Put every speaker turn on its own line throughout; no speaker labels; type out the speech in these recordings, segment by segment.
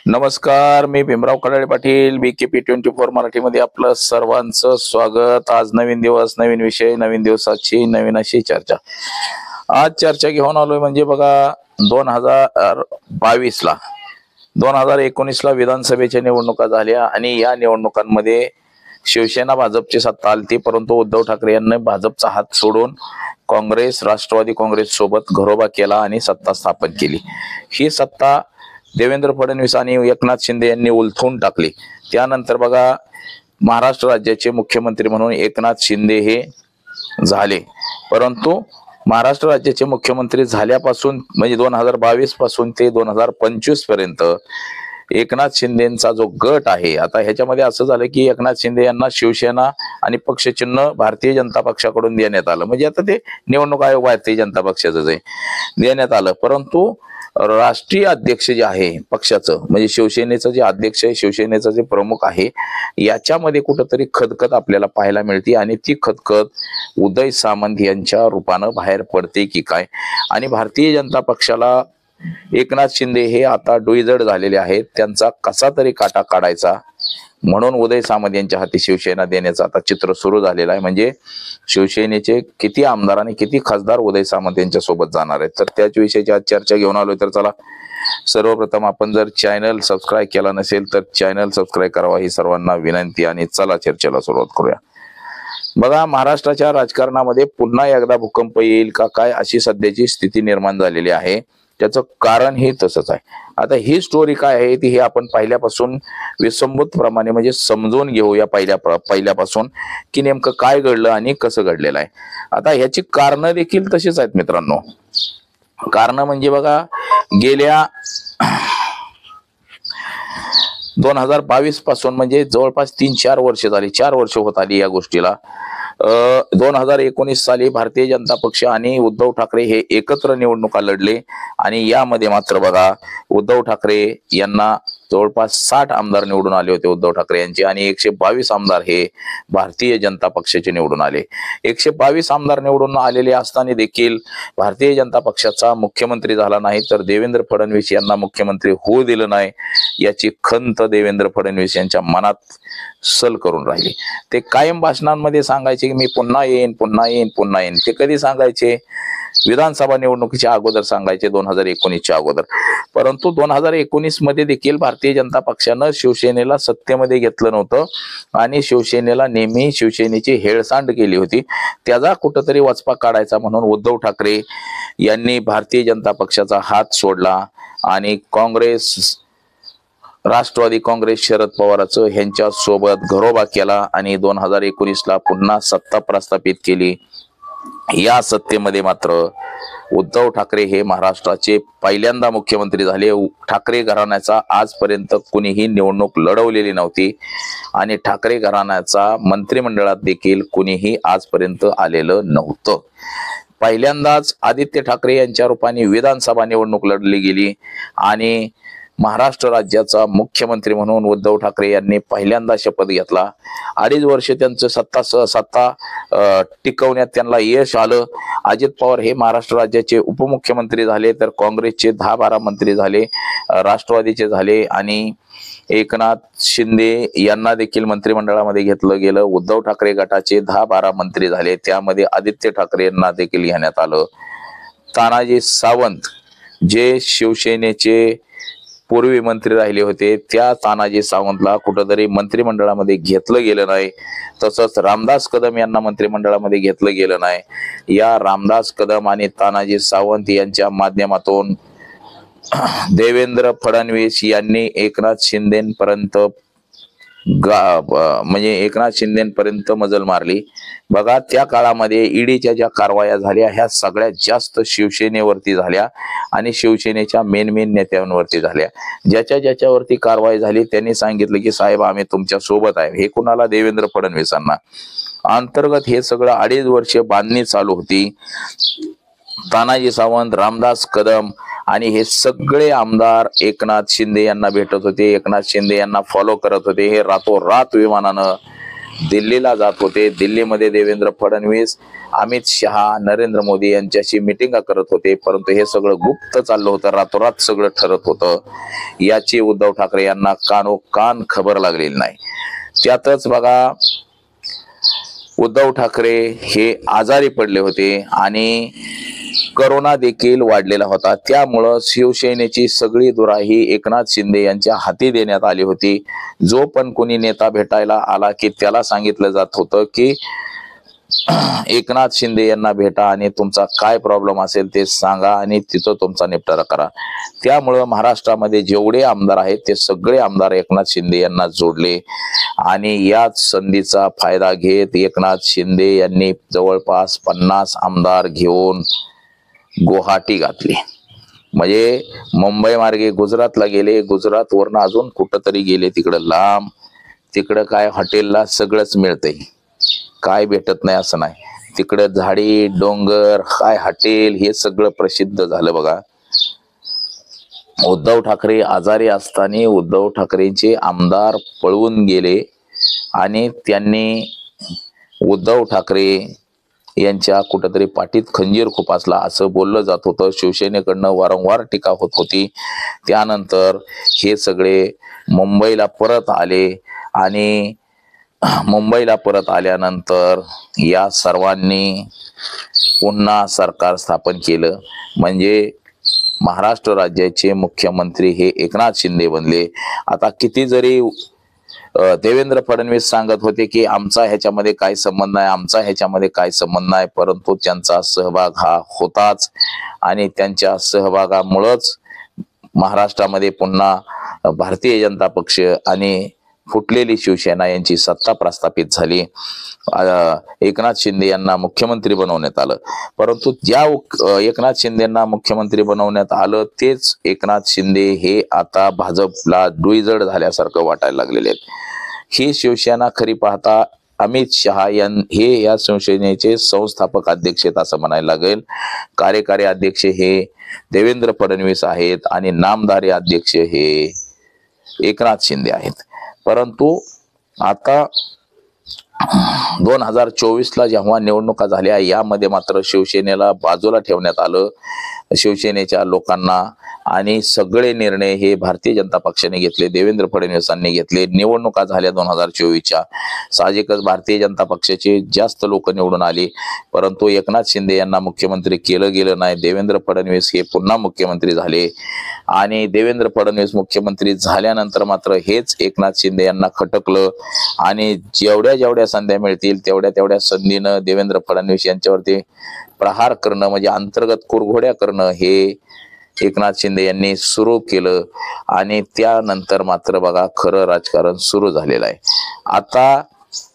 नमस्कार, मी भीमराव कडाळे पाटील, BKP24 मराठीमध्ये आपलं सर्वांचं स्वागत। आज नवीन दिवस, नवीन विषय, नवीन दिवसाची नवीन अशी चर्चा। आज चर्चा घेऊन आलोय म्हणजे बघा 2022ला 2019ला विधानसभेच्या निवडणुका झाल्या आणि या निवडणुकांमध्ये शिवसेना भाजपची सत्ता आलती, परंतु उद्धव ठाकरे यांनी भाजपचा हात सोडून काँग्रेस, राष्ट्रवादी काँग्रेस सोबत घरोबा केला आणि सत्ता स्थापन केली। ही सत्ता देवेंद्र फडणवीस आणि एकनाथ शिंदे यांनी उलथून टाकली। त्यानंतर बघा महाराष्ट्र राज्याचे मुख्यमंत्री म्हणून एकनाथ शिंदे हे झाले, परंतु महाराष्ट्र राज्याचे मुख्यमंत्री झाल्यापासून म्हणजे 2022 पासून ते 2025 पर्यंत एकनाथ शिंदेचा जो गट आहे, आता ह्याच्यामध्ये असं झालं की एकनाथ शिंदे यांना शिवसेना आणि पक्षचिन्ह भारतीय जनता पक्षाकडून देण्यात आलं, म्हणजे आता ते निवडणूक आयोग भारतीय जनता पक्षाचं जे देण्यात आलं, परंतु राष्ट्रीय अध्यक्ष जे आहे पक्षाचं म्हणजे शिवसेनेचं जे अध्यक्ष आहे, शिवसेनेचं जे प्रमुख आहे, याच्यामध्ये कुठंतरी खदखद आपल्याला पाहायला मिळते आणि ती खदखद उदय सामंत यांच्या रूपानं बाहेर पडते की काय। आणि भारतीय जनता पक्षाला एकनाथ शिंदे हे आता डोईजड झालेले आहेत, त्यांचा कसा तरी काटा काढायचा म्हणून उदय सामंत यांच्या हाती शिवसेना देण्याचं आता चित्र सुरू झालेलं आहे। म्हणजे शिवसेनेचे किती आमदार आणि किती खासदार उदय सामंत यांच्या सोबत जाणार आहेत, तर त्याच विषयाची आज चर्चा घेऊन आलोय। तर चला, सर्वप्रथम आपण जर चॅनल सबस्क्राईब केला नसेल तर चॅनल सबस्क्राईब करावा ही सर्वांना विनंती, आणि चला चर्चेला सुरुवात करूया। बघा, महाराष्ट्राच्या राजकारणामध्ये पुन्हा एकदा भूकंप येईल का काय अशी सध्याची स्थिती निर्माण झालेली आहे। त्याचं कारण हे तसंच आहे। आता ही स्टोरी काय आहे ती हे आपण पहिल्यापासून विसंबूत प्रमाणे म्हणजे समजून घेऊया पहिल्यापासून की नेमकं काय घडलं आणि कसं घडलेलं आहे। आता ह्याची कारण देखील तशीच आहेत मित्रांनो। कारण म्हणजे बघा, गेल्या 2022 पासून म्हणजे जवळपास 3-4 वर्ष झाली, 4 वर्ष होत आली या गोष्टीला। 2019 साली भारतीय जनता पक्ष आणि उद्धव ठाकरे हे एकत्र निवडणुका लढले आणि यामध्ये मात्र बघा उद्धव ठाकरे यांना जवळपास 60 आमदार निवडून आले होते उद्धव ठाकरे यांचे, आणि 122 आमदार हे भारतीय जनता पक्षाचे निवडून आले। 122 आमदार निवडून आलेले असताना देखील भारतीय जनता पक्षाचा मुख्यमंत्री झाला नाही, तर देवेंद्र फडणवीस यांना मुख्यमंत्री होऊ दिलं नाही याची खंत देवेंद्र फडणवीस यांच्या मनात सल करून राहिली। ते कायम भाषणांमध्ये सांगायचे की मी पुन्हा येईन, पुन्हा येईन, पुन्हा येईन। ते कधी सांगायचे? विधानसभा निवडणुकीच्या अगोदर सांगायचे, 2019च्या अगोदर। परंतु 2019 मध्ये देखील भारतीय जनता पक्षानं शिवसेनेला सत्तेमध्ये घेतलं नव्हतं आणि शिवसेनेला नेहमी शिवसेनेची हेळसांड केली होती। त्याचा कुठंतरी वचपा काढायचा म्हणून उद्धव ठाकरे यांनी भारतीय जनता पक्षाचा हात सोडला आणि काँग्रेस, राष्ट्रवादी काँग्रेस, शरद पवारांचं ह्यांच्या सोबत घरोबा केला आणि 2019ला पुन्हा सत्ता प्रस्थापित केली। या सत्तेमध्ये मात्र उद्धव ठाकरे हे महाराष्ट्राचे पहिल्यांदा मुख्यमंत्री झाले। ठाकरे घराण्याचा आजपर्यंत कुणीही निवडणूक लढवलेली नव्हती आणि ठाकरे घराण्याचा मंत्रिमंडळात देखील कुणीही आजपर्यंत आलेलं नव्हतं। पहिल्यांदाच आदित्य ठाकरे यांच्या रूपाने विधानसभा निवडणूक लढली गेली आणि महाराष्ट्र राज्याचा मुख्यमंत्री म्हणून उद्धव ठाकरे यांनी पहिल्यांदा शपथ घेतला। 2.5 वर्ष त्यांचं सत्ता टिकवण्यात त्यांना यश आलं। अजित पवार हे महाराष्ट्र राज्याचे उपमुख्यमंत्री झाले, तर काँग्रेसचे 10-12 मंत्री झाले, राष्ट्रवादीचे झाले आणि एकनाथ शिंदे यांना देखील मंत्रिमंडळामध्ये घेतलं गेलं। उद्धव ठाकरे गटाचे 10-12 मंत्री झाले, त्यामध्ये आदित्य ठाकरे यांना देखील घेण्यात आलं। तानाजी सावंत जे शिवसेनेचे पूर्वी मंत्री राहिले होते, त्या तानाजी सावंतला कुठंतरी मंत्रिमंडळामध्ये घेतलं गेलं नाही। तसंच रामदास कदम यांना मंत्रिमंडळामध्ये घेतलं गेलं नाही। या रामदास कदम आणि तानाजी सावंत यांच्या माध्यमातून देवेंद्र फडणवीस यांनी एकनाथ शिंदेपर्यंत मजल मारली। बघा, त्या काळामध्ये ईडीच्या ज्या कारवाया झाल्या ह्या सगळ्यात जास्त शिवसेनेवरती झाल्या आणि शिवसेनेच्या मेन नेत्यांवरती झाल्या। ज्याच्यावरती कारवाई झाली त्यांनी सांगितलं की साहेब आम्ही तुमच्या सोबत आहे। हे कुणाला? देवेंद्र फडणवीसांना। अंतर्गत हे सगळं 2.5 वर्ष बांधणी चालू होती। तानाजी सावंत, रामदास कदम आणि हे सगळे आमदार एकनाथ शिंदे यांना भेटत होते, एकनाथ शिंदे यांना फॉलो करत होते। हे रातोरात विमानानं दिल्लीला जात होते. दिल्लीमध्ये देवेंद्र फडणवीस, अमित शहा, नरेंद्र मोदी यांच्याशी मिटिंगा करत होते, परंतु हे सगळं गुप्त चाललं होतं, रातोरात सगळं ठरत होतं. याची उद्धव ठाकरे यांना कानोकान खबर लागलेली नाही. त्यातच बघा उद्धव ठाकरे हे आजारी पडले होते आणि करोना देखील वाढलेला होता. त्यामुळं शिवसेनेची सगळी धुराही एकनाथ शिंदे यांच्या हाती देण्यात आली होती. जो पण कोणी नेता भेटायला आला की त्याला सांगितलं जात होतं की एकनाथ शिंदे यांना भेटा आणि तुमचा काय प्रॉब्लेम असेल ते सांगा आणि तिथं तुमचा निपटारा करा. त्यामुळं महाराष्ट्रामध्ये जेवढे आमदार आहेत ते सगळे आमदार एकनाथ शिंदे यांना जोडले आणि याच संधीचा फायदा घेत एकनाथ शिंदे यांनी जवळपास 50 आमदार घेऊन गुवाहाटी घातली. म्हणजे मुंबई मार्गे गुजरातला गेले, गुजरात वरनं अजून कुठंतरी गेले तिकडं लांब. तिकडं काय हॉटेलला सगळंच मिळतंय, काय भेटत नाही असं नाही. तिकडं झाडी डोंगर काय हॉटेल हे सगळं प्रसिद्ध झालं बघा. उद्धव ठाकरे आजारी असताना उद्धव ठाकरेंचे आमदार पळून गेले आणि त्यांनी उद्धव ठाकरे यांच्या कुठेतरी पाठीत खंजीर खुपासला असं बोललं जात होतं. शिवसेनेकडनं वारंवार टीका होत होती. त्यानंतर हे सगळे मुंबईला परत आले आणि मुंबईला परत आल्यानंतर या सर्वांनी पुन्हा सरकार स्थापन केलं. म्हणजे महाराष्ट्र राज्याचे मुख्यमंत्री हे एकनाथ शिंदे बनले. आता किती जरी देवेंद्र फडणवीस सांगत होते की आमचा ह्याच्यामध्ये काय संबंध नाही, आमचा ह्याच्यामध्ये काय संबंध नाही, परंतु त्यांचा सहभाग हा होताच आणि त्यांच्या सहभागामुळेच महाराष्ट्रामध्ये पुन्हा भारतीय जनता पक्ष आणि फुटलेली शिवसेना यांची सत्ता प्रस्थापित झाली. एकनाथ शिंदे यांना मुख्यमंत्री बनवण्यात आलं. परंतु ज्या एकनाथ शिंदेना मुख्यमंत्री बनवण्यात आलं तेच एकनाथ शिंदे हे आता भाजपला डुईजड झाल्यासारखं वाटायला लागलेले आहेत. ही शिवसेना खरी पाहता अमित शहा हे या शिवसेनेचे संस्थापक अध्यक्ष आहेत असं म्हणायला लागेल. कार्यकारी अध्यक्ष हे देवेंद्र फडणवीस आहेत आणि नामधारी अध्यक्ष हे एकनाथ शिंदे आहेत. परंतु आता 2024 ला जेव्हा निवडणुका झाल्या यामध्ये मात्र शिवसेनेला बाजूला ठेवण्यात आलं शिवसेनेच्या लोकांना आणि सगळे निर्णय हे भारतीय जनता पक्षाने घेतले, देवेंद्र फडणवीसांनी घेतले. निवडणुका झाल्या 2024च्या. साहजिकच भारतीय जनता पक्षाचे जास्त लोक निवडून आले, परंतु एकनाथ शिंदे यांना मुख्यमंत्री केलं गेलं नाही. देवेंद्र फडणवीस हे पुन्हा मुख्यमंत्री झाले आणि देवेंद्र फडणवीस मुख्यमंत्री झाल्यानंतर मात्र हेच एकनाथ शिंदे यांना खटकलं आणि जेवढ्या जेवढ्या संध्या मिळतील तेवढ्या संधीनं देवेंद्र फडणवीस यांच्यावरती प्रहार करणं म्हणजे अंतर्गत कुरघोड्या करणं हे एकनाथ शिंदे यांनी सुरू केलं आणि त्यानंतर मात्र बघा खरं राजकारण सुरू झालेलं आहे. आता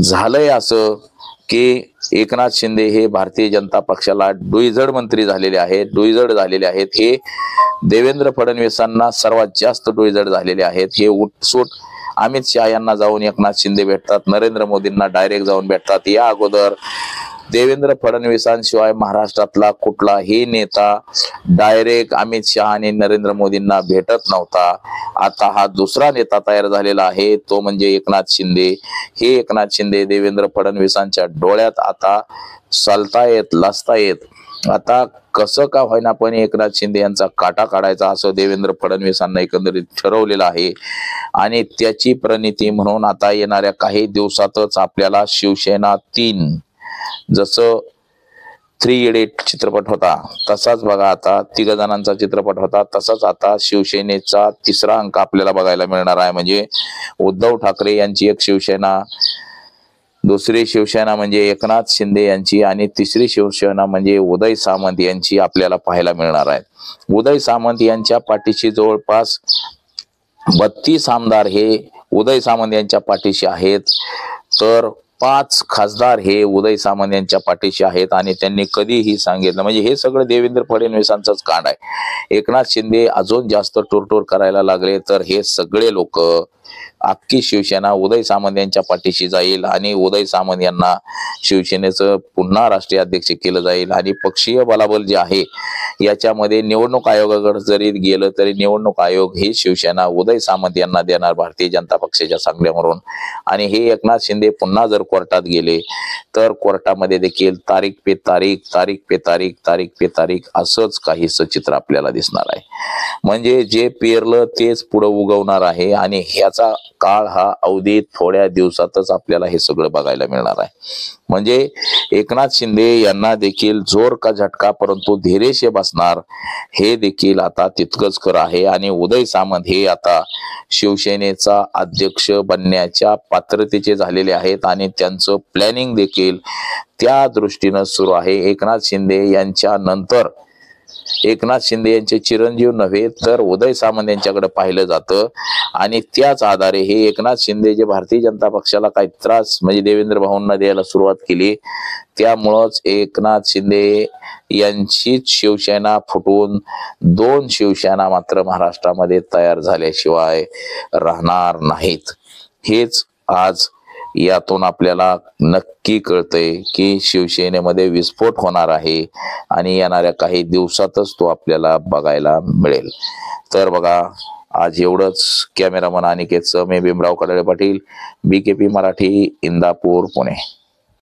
झालंय असं की एकनाथ शिंदे हे भारतीय जनता पक्षाला डुईजड मंत्री झालेले आहेत, डुईजड झालेले आहेत. हे देवेंद्र फडणवीसांना सर्वात जास्त डुईजड झालेले आहेत. हे उठसूट अमित शहा यांना जाऊन एकनाथ शिंदे भेटतात, नरेंद्र मोदींना डायरेक्ट जाऊन भेटतात. या अगोदर देवेंद्र फडणवीसांशिवाय महाराष्ट्रातला कुठलाही नेता डायरेक्ट अमित शहा आणि नरेंद्र मोदींना भेटत नव्हता. आता हा दुसरा नेता तयार झालेला आहे, तो म्हणजे एकनाथ शिंदे. हे एकनाथ शिंदे देवेंद्र फडणवीसांच्या डोळ्यात आता सलतायत लसतायत. आता कसं का होईना पण एकनाथ शिंदे यांचा काटा काढायचा असं देवेंद्र फडणवीसांना एकंदरीत ठरवलेलं आहे आणि त्याची प्रणिती म्हणून आता येणाऱ्या काही दिवसातच आपल्याला शिवसेना 3 जसं 3 इडियट चित्रपट होता तसाच बघा आता 3 जणांचा चित्रपट होता तसाच आता शिवसेनेचा 3रा अंक आपल्याला बघायला मिळणार आहे. म्हणजे उद्धव ठाकरे यांची एक शिवसेना, दुसरी शिवसेना म्हणजे एकनाथ शिंदे यांची आणि तिसरी शिवसेना म्हणजे उदय सामंत यांची आपल्याला पाहायला मिळणार आहे. उदय सामंत यांच्या पाठीशी जवळपास 32 आमदार हे उदय सामंत यांच्या पाठीशी आहेत, तर 5 खासदार हे उदय सामंत यांच्या पाठीशी आहेत आणि त्यांनी कधीही सांगितलं म्हणजे हे सगळं देवेंद्र फडणवीसांचंच कांड आहे. एकनाथ शिंदे अजून जास्त टोरटोर करायला लागले तर हे सगळे लोक अख्खी शिवसेना उदय सामंत यांच्या पाठीशी जाईल आणि उदय सामंत यांना शिवसेनेचं पुन्हा राष्ट्रीय अध्यक्ष केलं जाईल आणि पक्षीय बलाबल जे आहे याच्यामध्ये निवडणूक आयोगाकडे जरी गेलं तरी निवडणूक आयोग ही शिवसेना उदय सामंत यांना देणार भारतीय जनता पक्षाच्या सांगण्यावरून. आणि हे एकनाथ शिंदे पुन्हा जर कोर्टात गेले तर कोर्टामध्ये देखील तारीख पे तारीख, तारीख पे तारीख, तारीख पे तारीख असंच काहीसं चित्र आपल्याला दिसणार आहे. म्हणजे जे पेरलं तेच पुढे उगवणार आहे आणि ह्याचा काळ हा अवधी थोड्या दिवसातच आपल्याला हे सगळं बघायला मिळणार आहे. म्हणजे एकनाथ शिंदे यांना देखील जोर का झटका परंतु धीरेशे बसणार हे देखील आता तितकंच खरं आहे. आणि उदय सामंत हे आता शिवसेनेचा अध्यक्ष बनण्याच्या पात्रतेचे झालेले आहेत आणि त्यांचं प्लॅनिंग देखील त्या दृष्टीनं सुरू आहे. एकनाथ शिंदे यांच्या नंतर एकनाथ शिंदे यांचे चिरंजीव नव्हे तर उदय सामंत यांच्याकडे पाहिलं जातं आणि त्याच आधारे हे एकनाथ शिंदे जे भारतीय जनता पक्षाला काही त्रास म्हणजे देवेंद्र भाऊंना द्यायला सुरुवात केली त्यामुळंच एकनाथ शिंदे यांचीच शिवसेना फुटून दोन शिवसेना मात्र महाराष्ट्रामध्ये तयार झाल्याशिवाय राहणार नाहीत. हेच आज यातून आपल्याला नक्की कळतंय की शिवसेनेमध्ये विस्फोट होणार आहे आणि येणाऱ्या काही दिवसातच तो आपल्याला बघायला मिळेल. तर बघा आज एवढंच. कॅमेरामन अनिकेत सह मी भीमराव कडाळे पाटील, BKP मराठी, इंदापूर, पुणे.